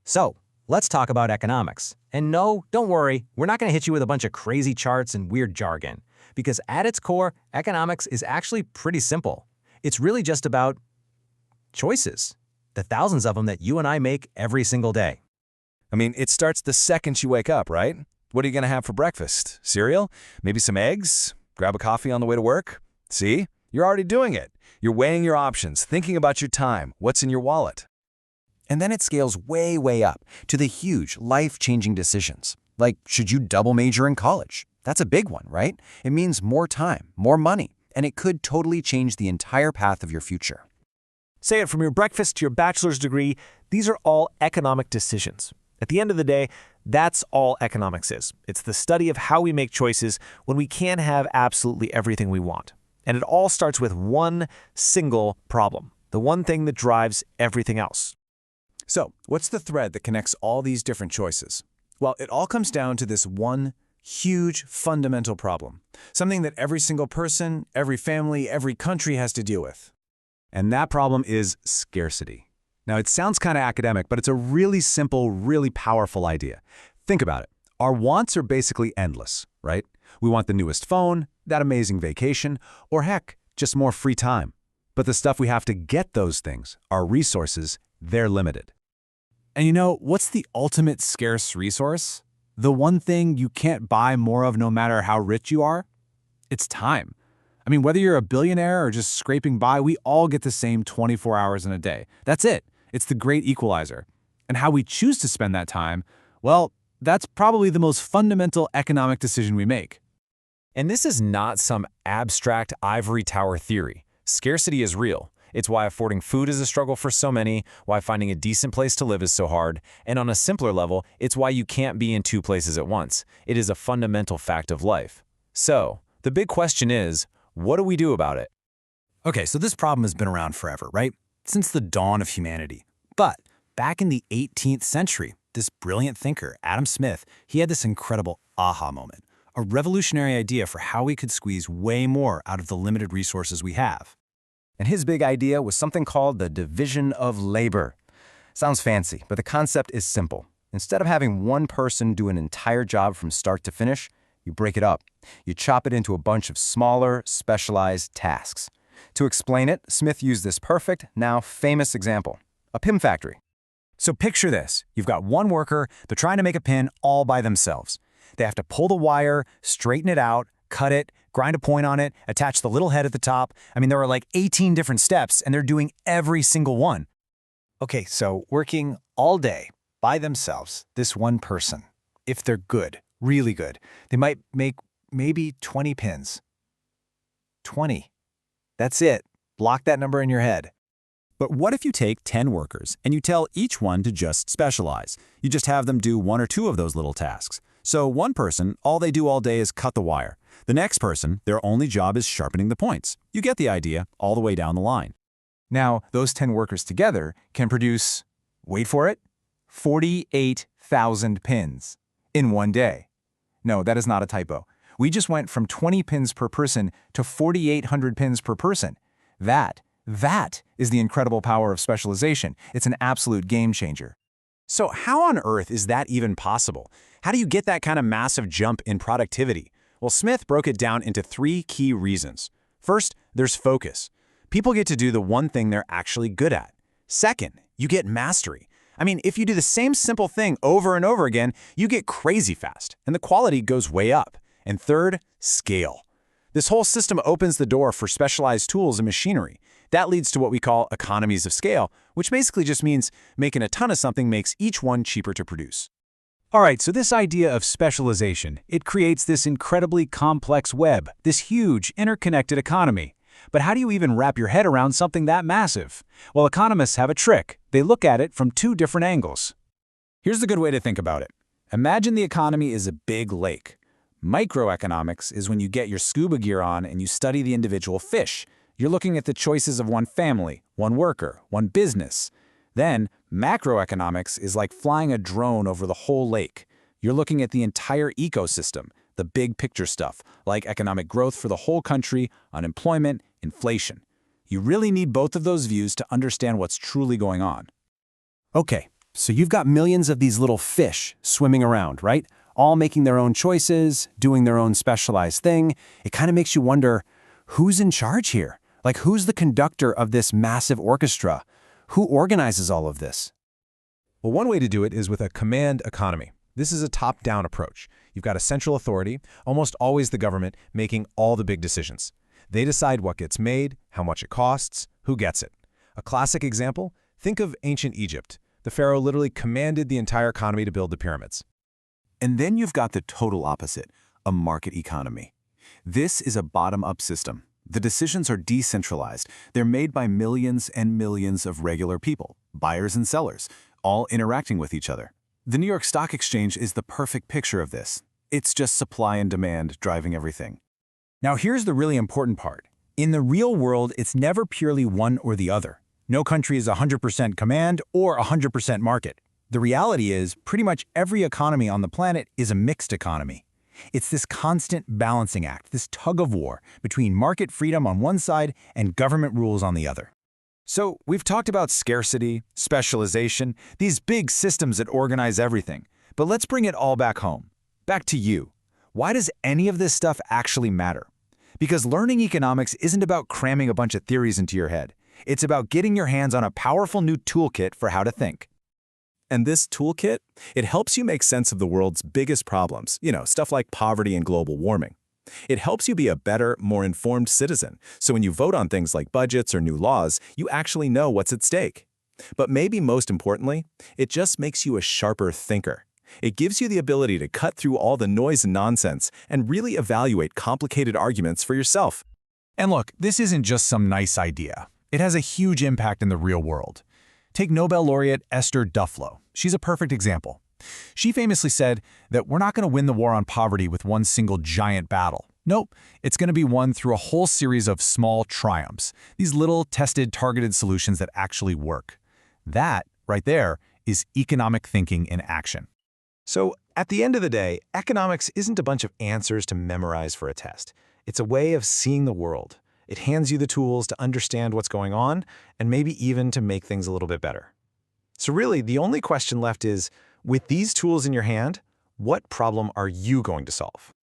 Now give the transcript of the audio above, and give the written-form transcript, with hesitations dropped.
So, let's talk about economics. And no, don't worry, we're not going to hit you with a bunch of crazy charts and weird jargon. Because at its core, economics is actually pretty simple. It's really just about choices, the thousands of them that you and I make every single day. I mean, it starts the second you wake up, right? What are you going to have for breakfast? Cereal? Maybe some eggs? Grab a coffee on the way to work? See? You're already doing it. You're weighing your options, thinking about your time, what's in your wallet. And then it scales way, way up to the huge, life-changing decisions. Like, should you double major in college? That's a big one, right? It means more time, more money, and it could totally change the entire path of your future. Say it from your breakfast to your bachelor's degree, these are all economic decisions. At the end of the day, that's all economics is. It's the study of how we make choices when we can't have absolutely everything we want. And it all starts with one single problem, the one thing that drives everything else. So, what's the thread that connects all these different choices? Well, it all comes down to this one huge fundamental problem, something that every single person, every family, every country has to deal with. And that problem is scarcity. Now, it sounds kind of academic, but it's a really simple, really powerful idea. Think about it. Our wants are basically endless, right? We want the newest phone, that amazing vacation, or heck, just more free time. But the stuff we have to get those things, our resources, they're limited. And you know, what's the ultimate scarce resource? The one thing you can't buy more of no matter how rich you are? It's time. I mean, whether you're a billionaire or just scraping by, we all get the same 24 hours in a day. That's it. It's the great equalizer. And how we choose to spend that time, well, that's probably the most fundamental economic decision we make. And this is not some abstract ivory tower theory. Scarcity is real. It's why affording food is a struggle for so many, why finding a decent place to live is so hard, and on a simpler level, it's why you can't be in two places at once. It is a fundamental fact of life. So, the big question is, what do we do about it? Okay, so this problem has been around forever, right? Since the dawn of humanity. But back in the 18th century, this brilliant thinker, Adam Smith, he had this incredible aha moment, a revolutionary idea for how we could squeeze way more out of the limited resources we have. And his big idea was something called the division of labor. Sounds fancy, but the concept is simple. Instead of having one person do an entire job from start to finish, you break it up. You chop it into a bunch of smaller, specialized tasks. To explain it, Smith used this perfect, now famous example, a pin factory. So picture this. You've got one worker, they're trying to make a pin all by themselves. They have to pull the wire, straighten it out, cut it, grind a point on it, attach the little head at the top. I mean, there are like 18 different steps, and they're doing every single one. Okay, so working all day by themselves, this one person, if they're good, really good, they might make maybe 20 pins. 20. That's it. Block that number in your head. But what if you take 10 workers and you tell each one to just specialize? You just have them do one or two of those little tasks. So one person, all they do all day is cut the wire. The next person, their only job is sharpening the points. You get the idea all the way down the line. Now, those 10 workers together can produce, wait for it, 48,000 pins in one day. No, that is not a typo. We just went from 20 pins per person to 4,800 pins per person. That is the incredible power of specialization. It's an absolute game changer. So how on earth is that even possible? How do you get that kind of massive jump in productivity? Well, Smith broke it down into 3 key reasons. First, there's focus. People get to do the one thing they're actually good at. Second, you get mastery. I mean, if you do the same simple thing over and over again, you get crazy fast, and the quality goes way up. And third, scale. This whole system opens the door for specialized tools and machinery. That leads to what we call economies of scale, which basically just means making a ton of something makes each one cheaper to produce. All right, so this idea of specialization, it creates this incredibly complex web, this huge interconnected economy. But how do you even wrap your head around something that massive? Well, economists have a trick. They look at it from 2 different angles. Here's the good way to think about it. Imagine the economy is a big lake. Microeconomics is when you get your scuba gear on and you study the individual fish. You're looking at the choices of one family, one worker, one business. Then, macroeconomics is like flying a drone over the whole lake. You're looking at the entire ecosystem, the big picture stuff, like economic growth for the whole country, unemployment, inflation. You really need both of those views to understand what's truly going on. Okay, So you've got millions of these little fish swimming around, right? All making their own choices, doing their own specialized thing. It kind of makes you wonder, who's in charge here? Like, who's the conductor of this massive orchestra? Who organizes all of this? Well, one way to do it is with a command economy. This is a top-down approach. You've got a central authority, almost always the government, making all the big decisions. They decide what gets made, how much it costs, who gets it. A classic example, think of ancient Egypt. The pharaoh literally commanded the entire economy to build the pyramids. And then you've got the total opposite, a market economy. This is a bottom-up system. The decisions are decentralized. They're made by millions and millions of regular people, buyers and sellers, all interacting with each other. The New York Stock Exchange is the perfect picture of this. It's just supply and demand driving everything. Now here's the really important part. In the real world, it's never purely one or the other. No country is 100% command or 100% market. The reality is, pretty much every economy on the planet is a mixed economy. It's this constant balancing act, this tug-of-war between market freedom on one side and government rules on the other. So, we've talked about scarcity, specialization, these big systems that organize everything. But let's bring it all back home. Back to you. Why does any of this stuff actually matter? Because learning economics isn't about cramming a bunch of theories into your head. It's about getting your hands on a powerful new toolkit for how to think. And this toolkit, it helps you make sense of the world's biggest problems, stuff like poverty and global warming. It helps you be a better, more informed citizen, so when you vote on things like budgets or new laws, you actually know what's at stake. But maybe most importantly, it just makes you a sharper thinker. It gives you the ability to cut through all the noise and nonsense and really evaluate complicated arguments for yourself. And look, this isn't just some nice idea. It has a huge impact in the real world. Take Nobel laureate Esther Duflo. She's a perfect example. She famously said that we're not going to win the war on poverty with one single giant battle. Nope, it's going to be won through a whole series of small triumphs, these little tested, targeted solutions that actually work. That, right there, is economic thinking in action. So, at the end of the day, economics isn't a bunch of answers to memorize for a test. It's a way of seeing the world. It hands you the tools to understand what's going on and maybe even to make things a little bit better. So really, the only question left is, with these tools in your hand, what problem are you going to solve?